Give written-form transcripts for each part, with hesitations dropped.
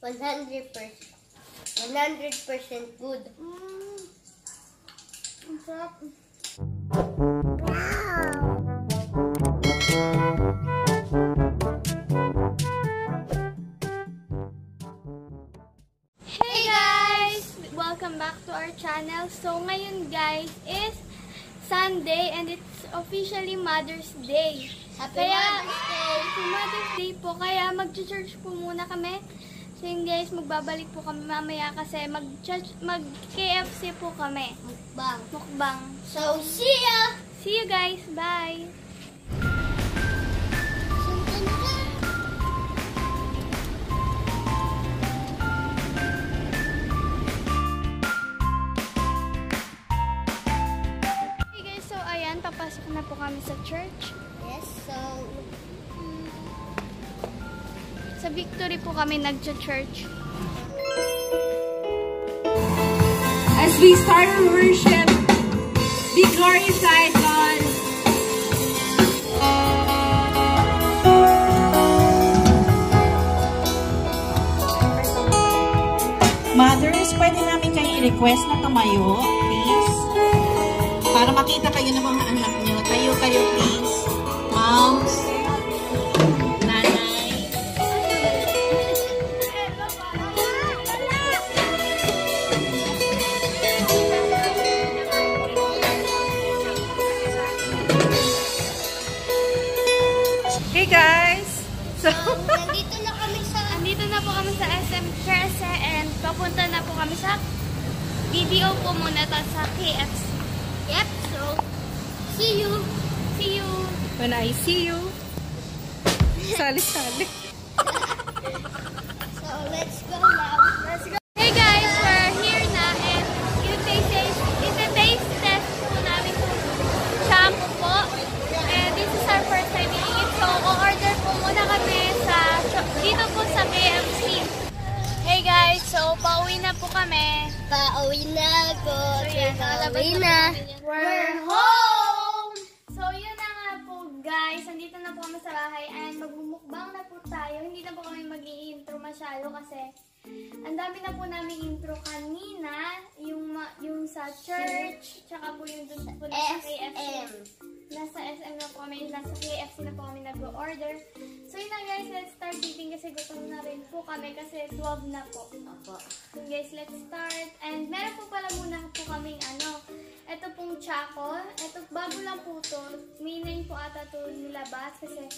100%. 100% good. Ang sarap. Hey guys! Welcome back to our channel. So ngayon guys is Sunday and it's officially Mother's Day. Happy Mother's Day! Happy Mother's Day po. Kaya mag-church po muna kami. So yun guys, magbabalik po kami mamaya kasi mag-KFC po kami. Mukbang. So, see ya! See you guys. Bye! Hey guys, so ayan, papasok na po kami sa church. Yes, so... Sa Victory po kami nag-church. As we start our worship, be glorified, God. Mothers, pwede namin kayo i-request na tumayo, please. Para makita kayo ng mga anak nyo. Tayo kayo, please. Moms. Hey guys! So, nandito na po kami sa SM Trece and papunta na po kami sa video po muna sa KFC. Yep, so see you. See you. when I see you, sali-sali. So let's go now. Let's go. Hey guys, we're here na and ita-taste test po namin itong shampoo po. And this is our first time eating it. So, o-order po muna kami dito po sa KFC. Hey guys, so pauwi na po kami. Pauwi na ako. So yan, nakalabas na. We're home! So yun na nga po guys, nandito na po kami sa bahay and magmumukbang na po tayo. Hindi na po kami mag-i-intro masyado kasi ang dami na po namin intro kanina. Yung sa church, tsaka po yung dun po sa KFC. Nasa SM na po kami, nasa KFC na po kami nag-order. So yun na guys, let's start eating kasi gutom na rin po kami kasi 12 na po. Opo. So guys, let's start. And meron po pala muna po kaming ito pong Choco. Ito, bago lang po to. May name po ata to nilabas kasi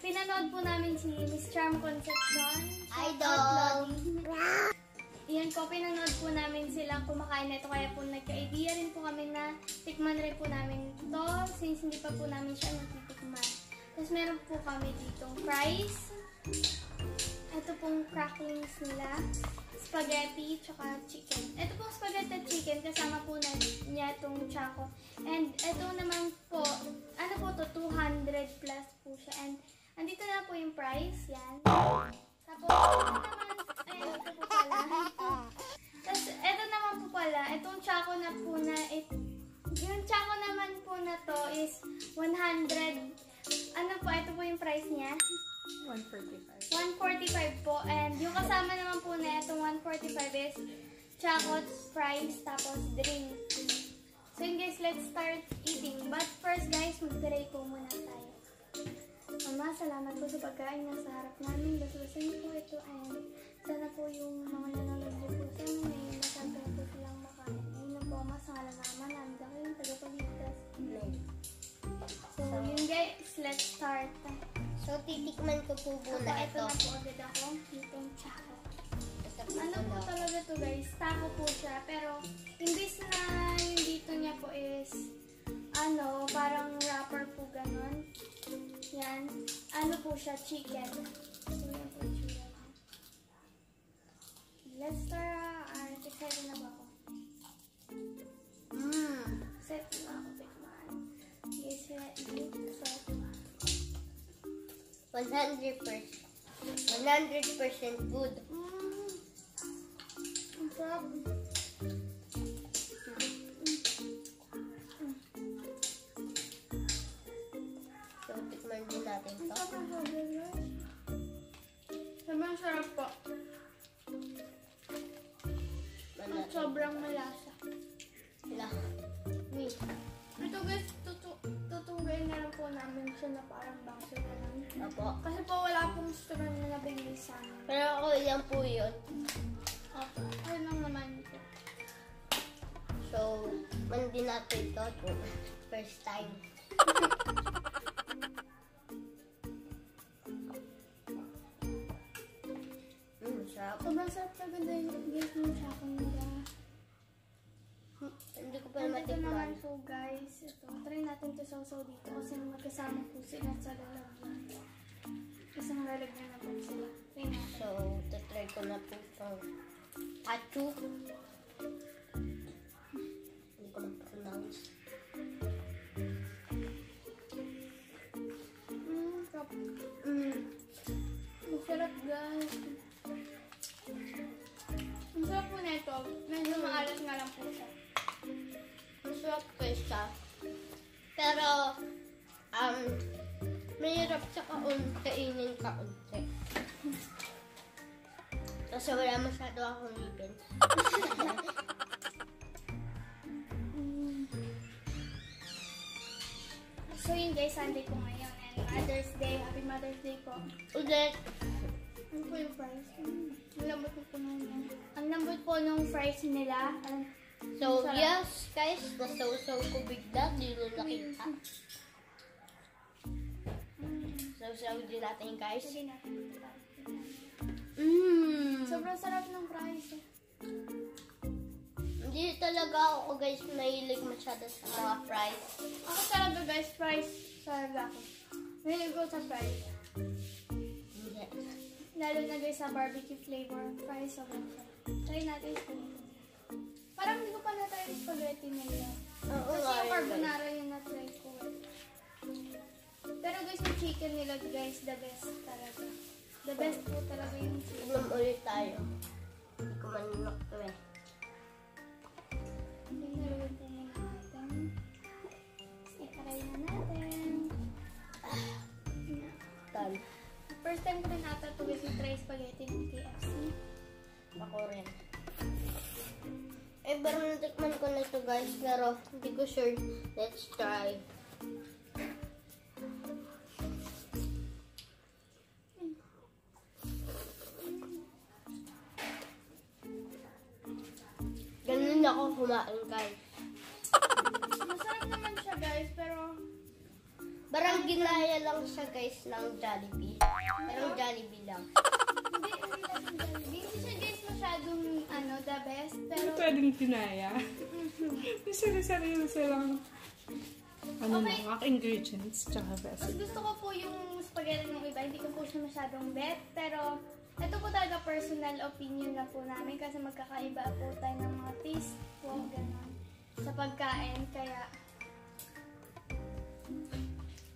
pinanood po namin si Miss Charm Concepcion. Idol! Yan po, pinanood po namin silang kumakain na ito. Kaya po nagka-idea rin po kami na tikman rin po namin ito since hindi pa po namin siya natitikman. Tapos meron po kami ditong fries. Ito pong cracklings nila. Spaghetti, tsaka chicken. Ito pong spaghetti at chicken, kasama po na niya itong Choco. And ito naman po, ano po to, 200 plus po siya. And andito na po yung price, yan. Tapos, ito naman, ito po pala. Tapos, ito naman po pala, itong Choco na po na, yung Choco naman po na to is 100. Ano po, ito po yung price niya. 145. 145 po. And yung kasama naman po na itong 145 is Choco, fries, tapos drink. So yun guys, let's start eating. But first guys, mag-try po muna tayo. Mama, salamat po sa pagkain na sa harap namin. Basusin po ito and sana po yung mga nanonood po sa amin ay masabi po silang makain. Ayun po, Ama, sa ngalan ng Ama, namin ako yung tagapagligtas. So yun guys, let's start. So titikman ko po muna Ito ito. na po agad ako, itong Choco. Ano po talaga to guys, taco po siya, pero imbis na yung dito niya po is parang wrapper po ganon. Yan, ano po siya, chicken. So yan po yung chicken. Let's start. Excited na ba ako? Excited na ako, tikman. Guys, ready? So, 100%. 100% good. ang sarap. So tikman din natin Ang to. sarap ang sobrang. Sobrang sarap po. At natin. sobrang malasa. Wala. Wait. Ito guys, tutunggayin na lang po namin siya na parang baso na lang. Opo. Kasi po wala pong straw na nabigay sa amin. Pero ako yan po yun. Opo, ayun lang naman po. So, mandi natin ito po. First time. Sarap. Sobrang sarap talaga guys yung chakonda. Hindi ko pa And ito matikman. naman po guys, ito. Try natin to sausaw dito kasi magkasama po sila sa lalagyan. Isang lalagyan na po sila. Try natin. So, tatry ko na po itong achu. Hindi ko ma-pronounce. Sarap. Masarap guys. Ang sarap po na ito. Medyo maalat nga lang po siya. Masarap po siya. Pero, mahirap siya kainin kaunti. Kasi wala masyado akong ngipin. So yun guys, Sunday po ngayon. And Mother's Day. Happy Mother's Day po. Ulit. Ano po yung fries? Ang lambot po nung ang lambot po nung fries nila. So, yes, guys, nasawsaw ko bigla. Hindi nyo nakita. Sasaw din natin, guys. Sige natin. Sobrang Sobrang sarap ng fries. Hindi talaga ako, guys, mahilig masyado sa mga fries. Ako talaga guys, fries talaga ako. Mahilig ko sa fries. Hindi. Lalo na guys sa barbecue flavor fries. Sobrang sarap. Try natin ito. Parang hindi ko pa na-try yung spaghetti nila. Oo Kasi nga, yung yun, carbonara yung na-try ko. Pero guys, yung chicken nila guys, the best talaga. The best po talaga yung chicken. Inom ulit tayo. Hindi ko manunok to eh. Pinalawin po muna natin. I-try na natin. Done. First time ko rin ata ito guys yung try spaghetti ng KFC. Ako rin. Eh, parang natikman ko na ito, guys. Pero, hindi ko sure. Let's try. Ganun ako kumain, guys. Masarap naman siya guys, pero Parang ginaya lang siya, guys, ng Jollibee. Parang Jollibee lang. hindi siya guys masyadong the best. Pero Hindi pwedeng kinaya. May sari-sari silang Okay. mga ingredients tsaka mas recipe. gusto ko po yung spaghetti ng iba. Hindi ko po siya masyadong bet. Pero ito po talaga personal opinion na po namin kasi magkakaiba po tayo ng mga taste po, gano'n, sa pagkain. Kaya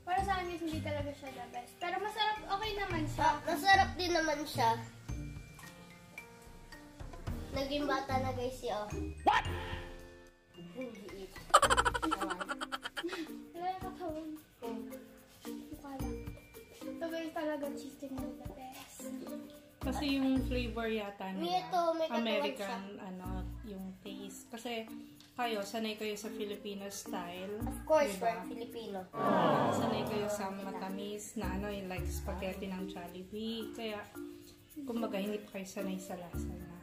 para sa akin hindi talaga siya the best. Pero masarap, okay naman siya. Masarap din naman siya. Naging bata na, guys, siya. What? Hindi. Wala yung katawan. Mukha lang. Ito guys talaga chicken na the best. Kasi yung flavor yata May nila, ito, may katawan American, yung taste. Kasi sanay kayo sa Filipino style. Of course, diba? we're Filipino. Sanay kayo sa matamis na yung like spaghetti ng Jollibee. Kaya, kumbaga, hindi pa kayo sanay sa lasa na.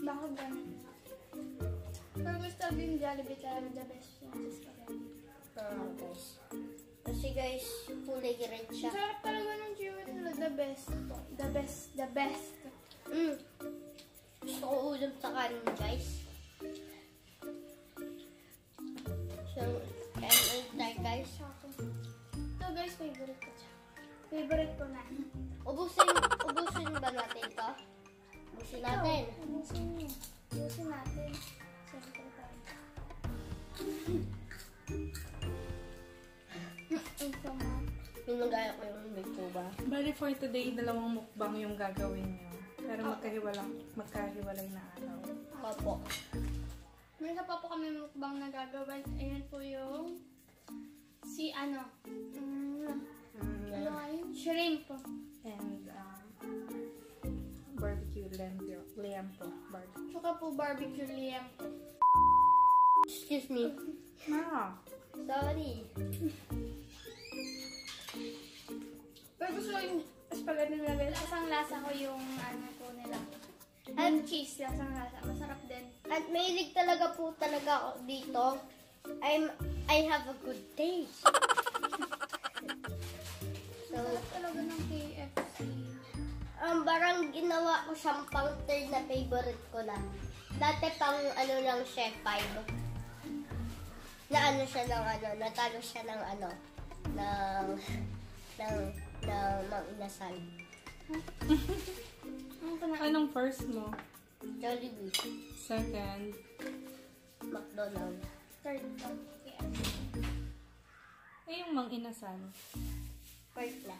Baka ganun. Pero gusto din Jollibee talaga the best yung sa spaghetti. Guys. Kasi, guys, fully red siya. Sarap talaga ng chicken nila. The best po. The best. The best. Gusto ko ulam sa kanin, guys. So, kain ulit tayo, guys. Ito guys, favorite ko siya. Favorite ko na. Ubusin ba natin ito? Ubusin natin. Ubusin niyo. Ubusin natin. Siyempre tayo. Ito mo. Pinagaya ko yung video ba? Bali for today, dalawang mukbang yung gagawin nyo. Pero magkahiwalay na araw. Opo. May isa pa po kami mukbang na gagawin. Ayan po yung ano nga yun? Shrimp. And barbecue liempo. Barbecue. Tsaka po barbecue liempo. Excuse me. Ah. Sorry. Pero gusto ko yung spaghetti nila guys. Kasang lasa ko yung ano po nila. At cheese, lasang lasa. Masarap din. At mahilig talaga po ako dito. I have a good taste. So, Masarap talaga ng KFC. Parang ginawa ko siyang pang third na favorite ko na. Dati pang ano lang chef 5. Na ano siya ng ano, natalo siya ng ano, ng Mang Inasal. Anong first mo? Jollibee, Second? McDonald's. Third pa. KFC. Yung Mang Inasal. First na.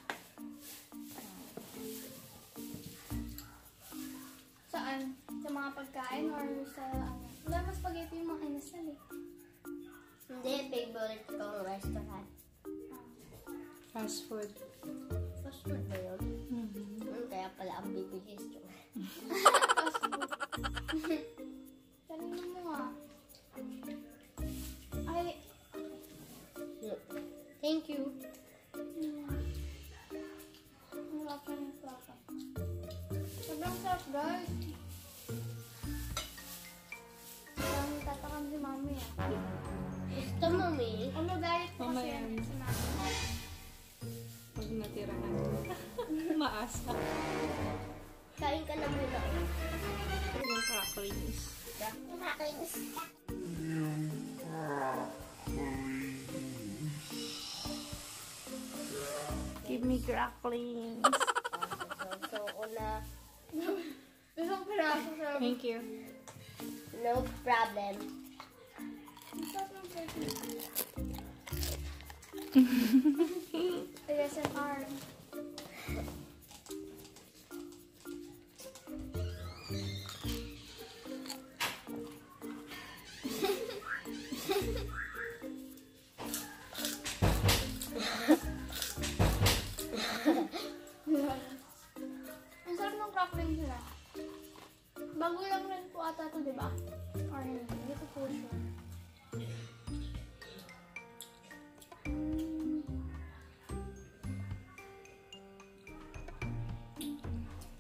Saan? Sa mga pagkain or sa ano? Wala mas spaghetti yung mga inasal eh. Hindi, favorite kong restaurant. Fast food. Fast food ba yun? Mm-hmm. Kaya pala ang bibilis ko. Fast food. Talino mo nga. Ay, Thank you. wala pa yung plaka. Sobrang sarap guys. Parang tatakam si mami ah. Gusto mo, May? Ano diet po kasi Mamaya. yan si mami. Pag natira na. Maasa. Kain ka na muna. Yung cracklings. Nakakainis. Give me cracklings. So, una, Isang piraso sa... Thank you. no problem. Ang sarap ng turkey. ASMR. Ang sarap ng crackling sila. Bago lang rin po ata ito, di ba? Or hindi, hindi ko po sure.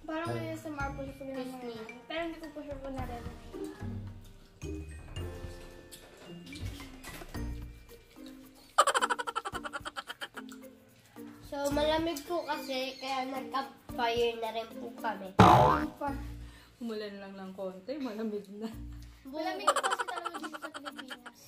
Parang may ASMR po siya po ginagawa. Pero hindi ko po sure po narinig. So, malamig po kasi, kaya nag-campfire na rin po kami. Umulan lang ng konti, malamig na. Malamig po kasi talaga dito sa Pilipinas.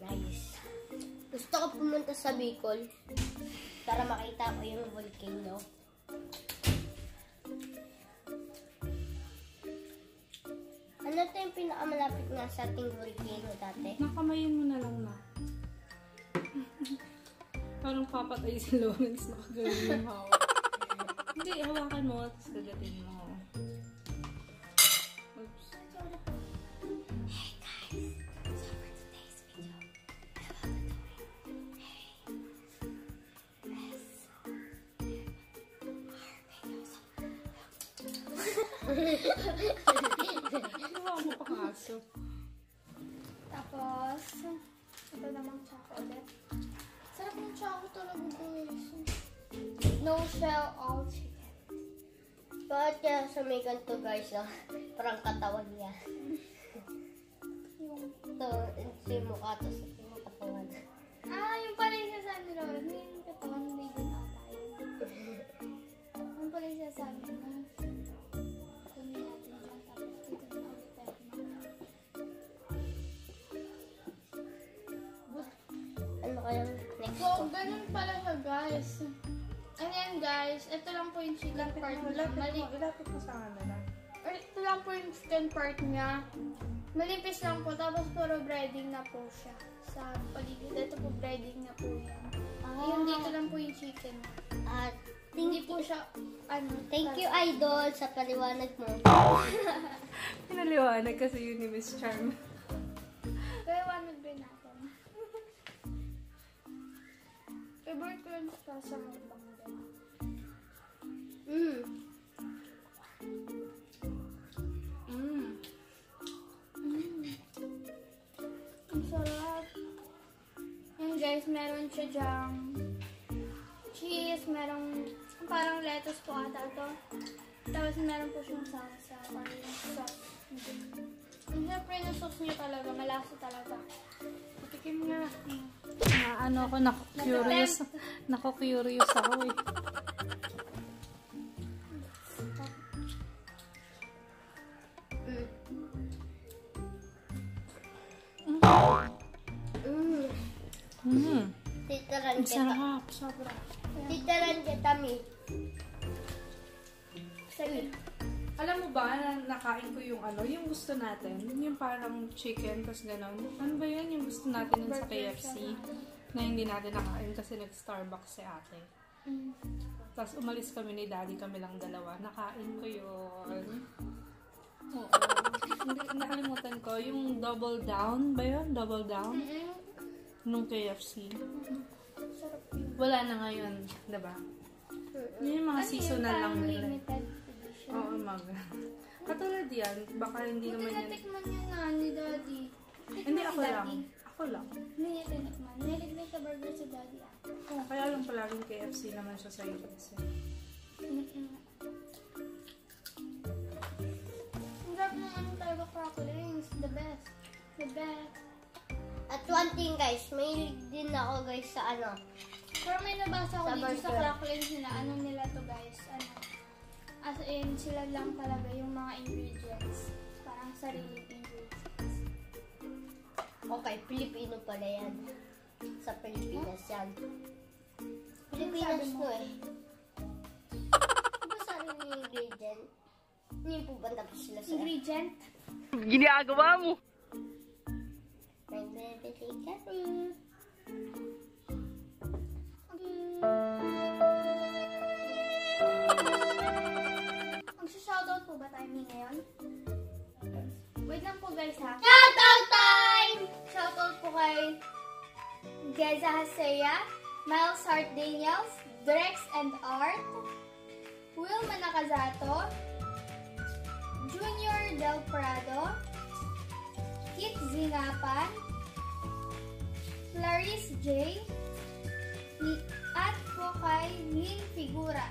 Nice. Gusto ko pumunta sa Bicol para makita ko yung volcano. Ano ito yung pinakamalapit nga sa ating volcano dati? Nakamayin mo na lang na. Parang papatay si Lawrence na kagawin yung hawak. Hindi, hawakan mo at kagatin mo. Oops. Hawakan mo pa kaso. Tapos, ito namang chocolate. Sarap ng chocolate talaga guys. No shell, all chicken. Bakit kaya sa may ganito guys, parang katawan niya. Yung... Ito, si mukha to sa katawan. yung pala yung sasabi nila. Yung katawan, hindi din ata yun. Yung pala yung sasabi nila. Kunin natin dyan. Tapos dito na ulit tayo. Ano kayang next So, ko? ganun pala siya guys. Ayan guys, ito lang po yung chicken part niya. Ilapit mo sa camera. Ito lang po yung chicken part niya. Malipis lang po, tapos puro breading na po siya. Sa paligid, ito po breading na po yan. Yung dito lang po yung chicken. At Hindi po po siya, Thank you, Idol, sa paliwanag mo. Pinaliwanag kasi yun ni Miss Charm. Paliwanag din natin. Favorite ko yung sa mukbang din. Ang sarap. Yan guys, meron siya dyang cheese, merong parang lettuce po ata to. Tapos meron po siyang salsa, parang yung sauce. Ang sarap rin yung sauce niya talaga, malasa talaga. Patikim nga. Ako, nako-curious ako eh. Titaran kita. Sarap, sobra. Titaran kita, Mi. Sige. Alam mo ba na nakain ko yung yung gusto natin? Yung parang chicken, tapos gano'n. Ano ba yan yung gusto natin dun sa KFC? Na hindi natin nakain kasi nag-Starbucks si ate. Tapos umalis kami ni daddy, kami lang dalawa. Nakain ko yun. Oo. Hindi, nakalimutan ko. Yung double down ba yun? Double down? Nung KFC. Sarap yun. Wala na ngayon, diba? Yun yung mga seasonal lang nila. Limited edition. Oo, katulad yan, baka hindi Buti naman yan. natikman niya na ni Daddy. Hindi, ako lang. Ako lang. Hindi niya tinikman. Niliglig sa burger si Daddy. Oo, kaya lang palaging KFC naman siya sa US. Tinikman. Ang sarap ng talaga cracklings. The best. The best. At one thing, guys, may din ako, guys, sa Pero may nabasa ko Sa dito sa burger. cracklings nila. Ano nila to guys? As in, sila lang talaga yung mga ingredients. Parang sariling ingredients. Okay, Pilipino pala yan. Sa Pilipinas yan. Pilipinas to eh. Diba sarili yung ingredient? Hindi pupunta pa sila sa... Ingredient? Ginagawa mo! Nagbe-bake kami. Mag-shoutout po ba tayo ngayon? Wait lang po guys ha. Shoutout time! Shoutout po kay Geza Hasea, Miles Hart Daniels, Drex and Art, Will Manakazato, Junior Del Prado, Kit Zinapan, Clarice J, at po kay Lynn Figura.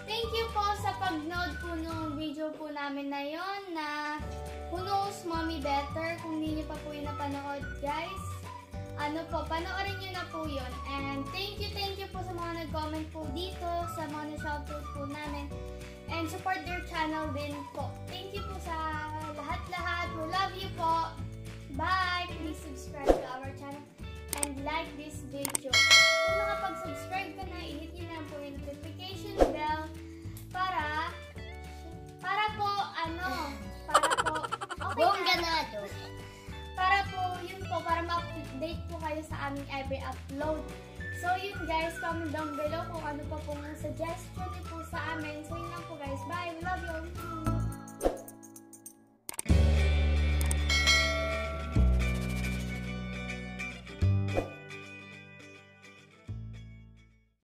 Thank you po sa pag-nood po ng video po namin na yon na Who Knows Mommy Better. Kung hindi nyo pa po yung napanood guys, panoorin nyo na po yun. And thank you po sa mga nag-comment po dito, sa mga na-shoutout po namin. And support their channel din po. Thank you po sa lahat-lahat. We love you po. Bye! Please subscribe to our channel and like this video. Kung nakapag-subscribe ka na, i-hit nyo na po yung notification bell para po, okay Buong na. ganado. Para ma-update po kayo sa aming every upload. So yun guys, comment down below kung ano pa pong suggestion niyo po sa amin. So yun lang po guys. Bye! We love you all.